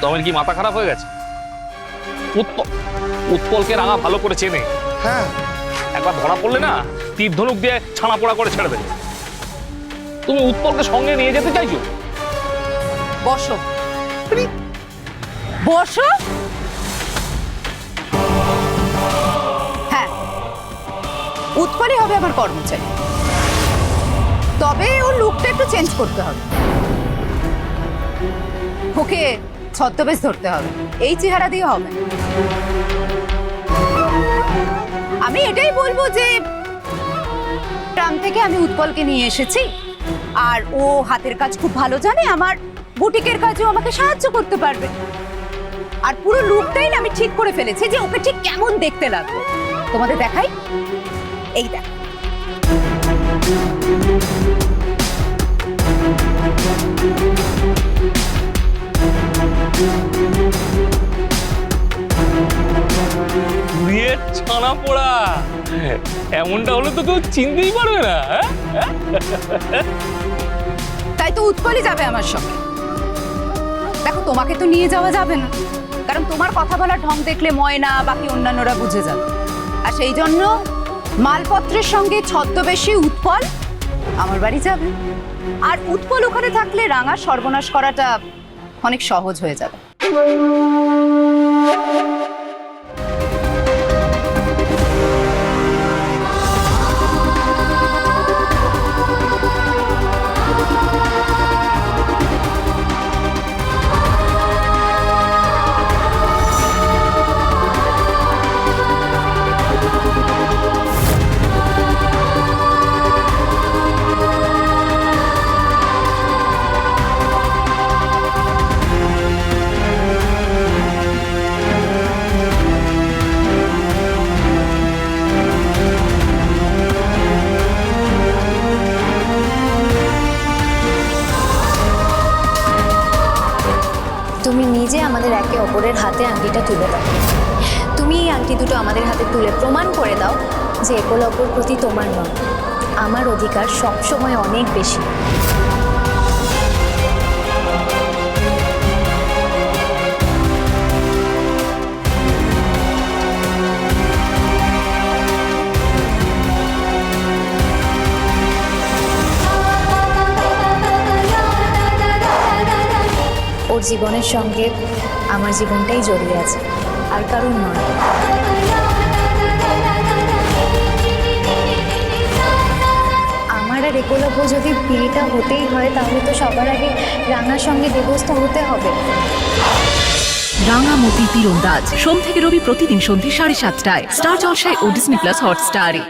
তখন কি মাথা খারাপ হয়ে গেছে? উৎপলকে রাঙা ভালো করে চেনে। হ্যাঁ, একবার ধরা পড়লে না তীর ধনুক দিয়ে ছানা পোড়া করে ছেড়ে দেবে। তুমি উৎপলকে সঙ্গে নিয়ে যেতে চাইছো? বসো বসো। হ্যাঁ, উৎপলই হবে আমার কর্মচারী, তবে ওর লুকটা একটু চেঞ্জ করতে হবে। ওকে ছদ্মবেশ ধরতে হবে, এই চেহারা দিয়ে হবে। আমি এটাই বলবো যে গ্রাম থেকে আমি উৎপলকে নিয়ে এসেছি, আর ও হাতের কাজ খুব ভালো জানে, আমার বুটিকের কাজও আমাকে সাহায্য করতে পারবে। আর পুরো লুকটাই না আমি ঠিক করে ফেলেছি যে ওকে ঠিক কেমন দেখতে লাগবে। তোমাদের দেখাই, এই দেখ। ছানা পোড়া এমনটা হলে তো কেউ চিনতেই পারবে না। তাই তো উৎপলই যাবে আমার সঙ্গে। দেখো, তোমাকে তো নিয়ে যাওয়া যাবে না, কারণ তোমার কথা বলার ঢং দেখলে ময়না বাকি অন্যান্যরা বুঝে যাবে। আর সেই জন্য মালপত্রের সঙ্গে ছদ্মবেশী উৎপল আমার বাড়ি যাবে। আর উৎপল ওখানে থাকলে রাঙা সর্বনাশ করাটা অনেক সহজ হয়ে যাবে। তুমি নিজে আমাদের একে অপরের হাতে আংটিটা তুলে দাও। তুমি এই আংটি দুটো আমাদের হাতে তুলে প্রমাণ করে দাও যে একলব্যর প্রতি তোমার নয়, আমার অধিকার সবসময় অনেক বেশি। ওর জীবনের সঙ্গে আমার জীবনটাই জড়িয়ে আছে, আর কারণ নয়। আমার আর একলব্য যদি বিয়েটা হতেই হয়, তাহলে তো সবার আগে রাঙার সঙ্গে দেবস্থ হতে হবে। রাঙামতি তীরন্দাজ সোম থেকে রবি প্রতিদিন সন্ধ্যে 7:30টায় স্টার জলসায় ও ডিজনি প্লাস হটস্টারে।